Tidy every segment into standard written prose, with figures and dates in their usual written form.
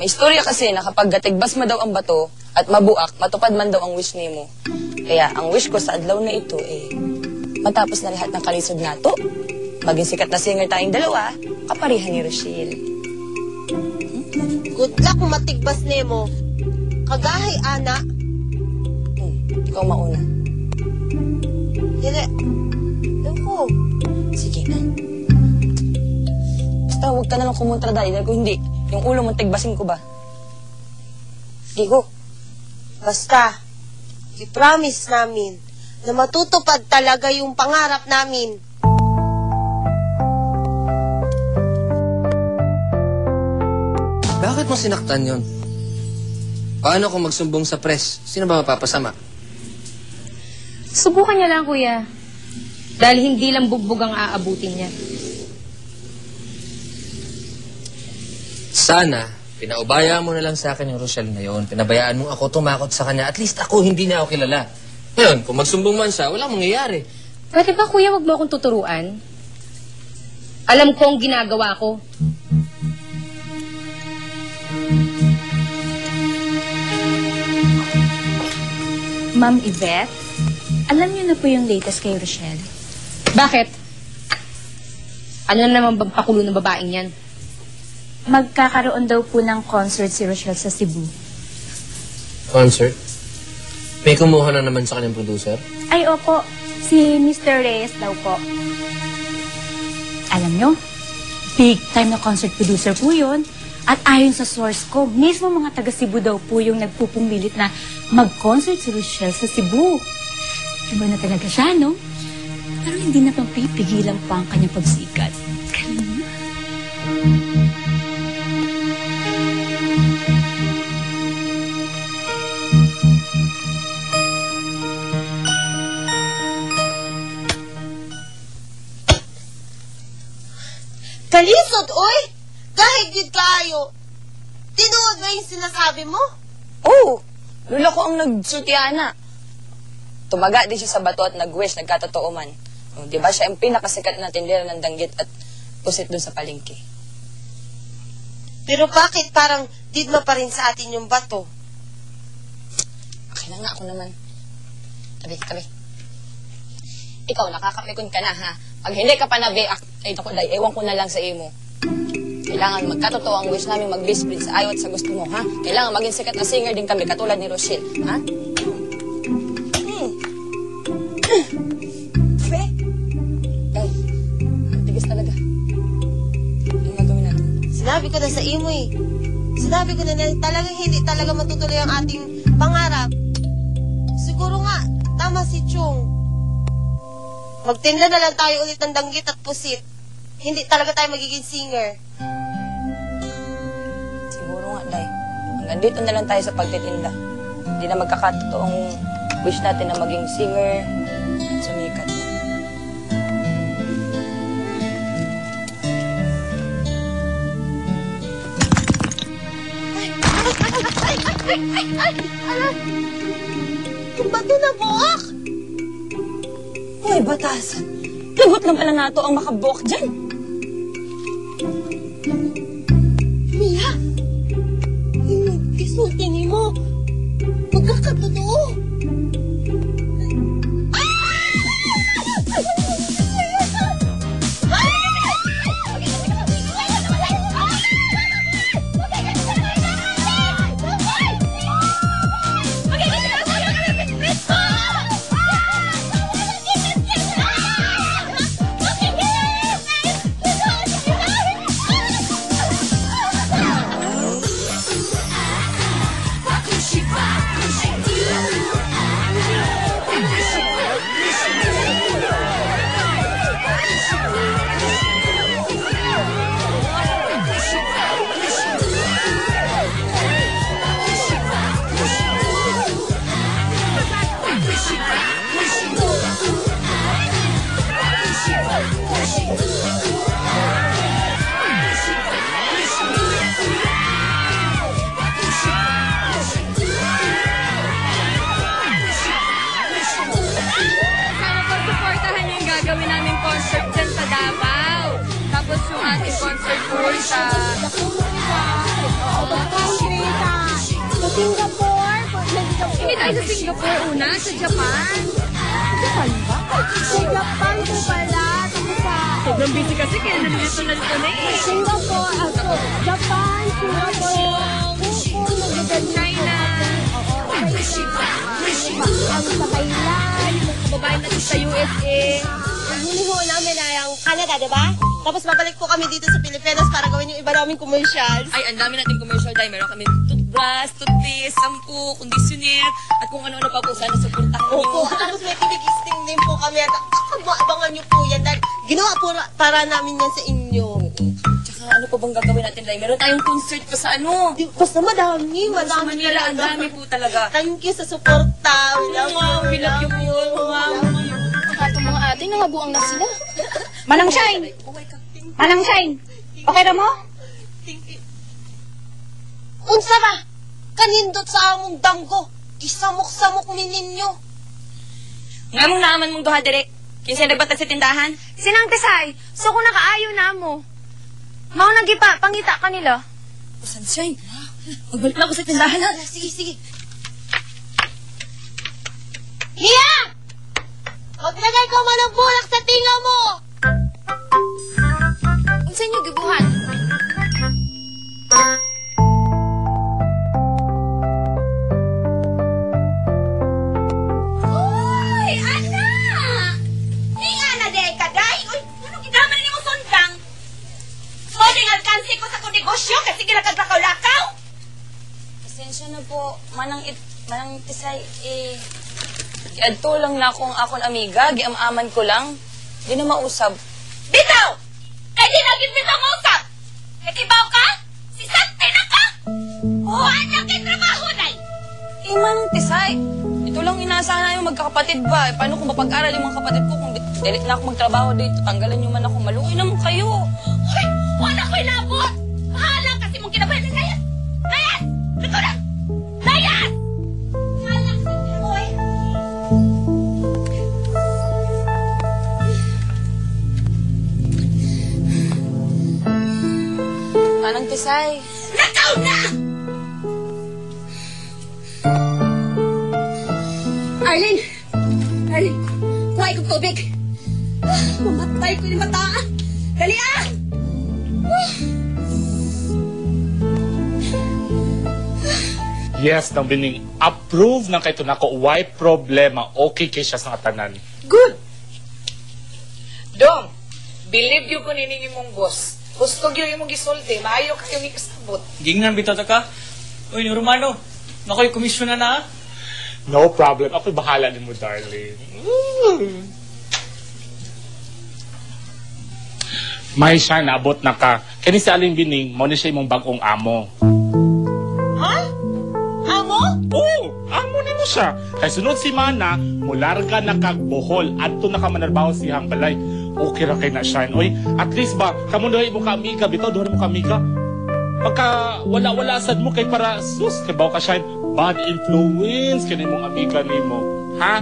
istorya kasi na kapag gatigbas ma daw ang bato at mabuak, matupad man daw ang wish nimo. Kaya ang wish ko sa adlaw na ito matapos na lahat ng kalisod nato, maging sikat na singer tayong dalawa, kaparihan ni Rochelle. Good luck matigbas nemo. Kagahay, ana. Ikaw mauna. Dili. Ako. Sige na. Basta huwag ka na lang kumontra dahil kung hindi, yung ulo mo tigbasin ko ba? Sige ko. Basta, i-promise namin na matutupad talaga yung pangarap namin. Bakit mo sinaktan yon? Paano kung magsumbong sa press? Sino ba mapapasama? Subukan niya lang, kuya. Dahil hindi lang bugbog ang aabutin niya. Sana, pinaubaya mo na lang sa akin yung Rochelle ngayon. Pinabayaan mo ako tumakot sa kanya. At least ako, hindi niya ako kilala. Ngayon, kung magsumbong man siya, walang mangyayari. Pwede ba, kuya, wag mo akong tuturuan? Alam ko ang ginagawa ko. Ma'am Yvette, alam niyo na po yung latest kay Rochelle. Bakit? Ano na naman bang pakulo ng babaeng yan? Magkakaroon daw po ng concert si Rochelle sa Cebu. Concert? May kumuha na naman sa kanyang producer? Ay, opo. Si Mr. Reyes daw po. Alam niyo, big time na concert producer po yun. At ayon sa source ko, mismo mga taga Cebu daw po yung nagpupumilit na mag-concert si Rochelle sa Cebu. Iba na talaga siya, no? Pero hindi na papipigilan pa ang kanyang pagsikat. Galing. Kalisod, oy! Kahit yun kayo, tinuod ba yung sinasabi mo? Oo! Lula ko ang nagsultiana. Tumaga din siya sa bato at nag-wish, nagkatotoo man. Di ba siya ang pinakasikat na tindera ng danggit at pusit dun sa palengke. Pero bakit parang didma pa rin sa atin yung bato? Okay na nga, ako naman. Tabi. Ikaw, nakakapikon ka na, ha? Pag hindi ka pa nabiak, ay naku, day, ewan ko na lang sa imo. Kailangan magkatotoo ang wish namin mag-best friend sa ayaw at sa gusto mo, ha? Kailangan maging sikat na singer din kami, katulad ni Rochelle, ha? Be? Ay, ang tigis talaga. Ano gagawin natin? Sinabi ko na sa imo eh. Sinabi ko na talagang hindi talaga matutuloy ang ating pangarap. Siguro nga, tama si Chong. Magtinda na lang tayo ulit ng danggit at pusit. Hindi talaga tayo magiging singer. Siguro nga, Day. Hanggang dito na lang tayo sa pagtitinda. Hindi na magkakatotoo ang wish natin na maging singer at sumikat. Ay! Yung bato na buwak! Hoy, batasan. Lagot lang pala nga ito ang makabuwak dyan. Mia! Yung isulti mo, magkakatotoo. Gawin namin concert dyan sa Davao. Tapos yung ating concert tour sa... Singapore. Hindi tayo sa Singapore una, sa Japan. Sa Japan po pala. Tapos sa Sobrang busy kasi kaya nandito na eh. Singapore. Japan, Singapore. China. Ang sa Thailand. Babae natin sa USA. Huli ho namin ay ang Canada, di ba? Tapos babalik po kami dito sa Pilipinas para gawin yung iba naming commercials. Ay, ang dami nating commercial dahil meron kami toothbrush, toothpaste, shampoo, conditioner, at kung ano-ano pa po. Sana supportahan Opo, niyo. tapos may tinig-isting din po kami at abangan niyo po yan dahil ginawa po para namin yan sa inyo. Tsaka ano pa bang gagawin natin dahil meron tayong concert pa sa ano. Basta madami, Sa madami. Manila, ang dami po talaga. Thank you sa suporta. We love you po. Itong mga ate, nangabuang na sila. Manang Shine! Manang Shine! Okay na mo? Unsa ba? Kanindot sa among danggo. Isamok-samok mi ninyo. Nga mong naaman mong duha direk. Kinsa nagbatag sa tindahan? Sinang Tesay, so kung nakaayo na mo. Mao nagipa, pangita kanila. O, Sunshine. Magbalik na ako sa tindahan ha. Sige, sige. Hiya! Maglagay ka man ng bulak sa tinga mo! Unsa niyo gibuhan? Uy, ana! Ni ana day kaday. Uy, ano gidaman ni mo sundang? Pwedeng alkansi ko sa kong negosyo kasi ginagaglakaw-lakaw. Pasensya na po. Manang Tisay, giadto lang na akong akong amiga. Giamaman ko lang. Di na mausab. Bitaw! Kaya di naging bitaw mo usap. Nakibaw ka? Si Sante na ka? Huwag niya kay trabaho, day. Manang Tisay, ito lang inaasahan namin magkakapatid ba? Paano kung mapag-aral yung mga kapatid ko? Kung dilit na ako magtrabaho dito, tanggalan nyo man ako. Maluoy naman kayo. Uy, wala ko'y labot. Bahala kasi mong kinabayan na Layas. Layas! Dito na! Layas! Layas! Uy! Manang Tisay. Nakaw na! Arlene! Arlene, kuha ikong tubig. Mamatay ko yung mataan. Dali ah! Yes, nang bining approve ng kay tunako why problema okay kay siya sa tanan. Good. Dong, believe you ko nining imong boss. Gusto gyud imong gisulti, maayo kayo ni kasabot. Gingnan bitaw ta ka. Uy, ni Romano. Nakoy komisyon na na. No problem. Ako'y bahala din mo, darling. May siya, naabot na ka. Kani si Aling Bining, mo na siya imong bagong amo. Ha? Amo? Oo, amo ni mo siya. Kay sunod si Mana, mularga na kag Bohol. Adto na ka manarbaho si Hambalay. Okay ra kay na siya. Oy, at least ba, kamo daw mo ka amiga, bitaw daw mo ka amiga. Pagka wala-wala sad mo kay para sus, kay baw ka siya. Bad influence kini mong amiga nimo. Ha?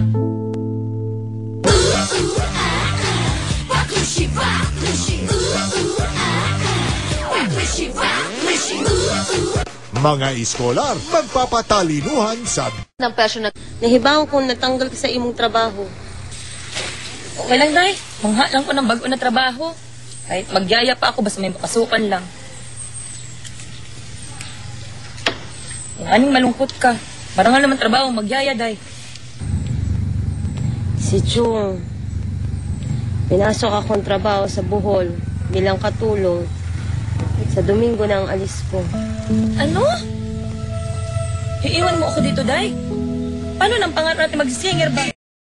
Mga iskolar, magpapatalinuhan sa Ng personal. Nahibaw kung natanggal ka sa imong trabaho. Okay lang, Day. Mangha lang ko ng bago na trabaho. Kahit magyaya pa ako, basta may papasukan lang. Yung aning malungkot ka. Parang nga naman trabaho, magyaya, Day. Si Jung, pinasok akong trabaho sa Bohol bilang katulong. Sa Domingo na ang alis ko. Ano? Iiwan mo ako dito, Day? Paano nang pangarap natin mag-singer ba?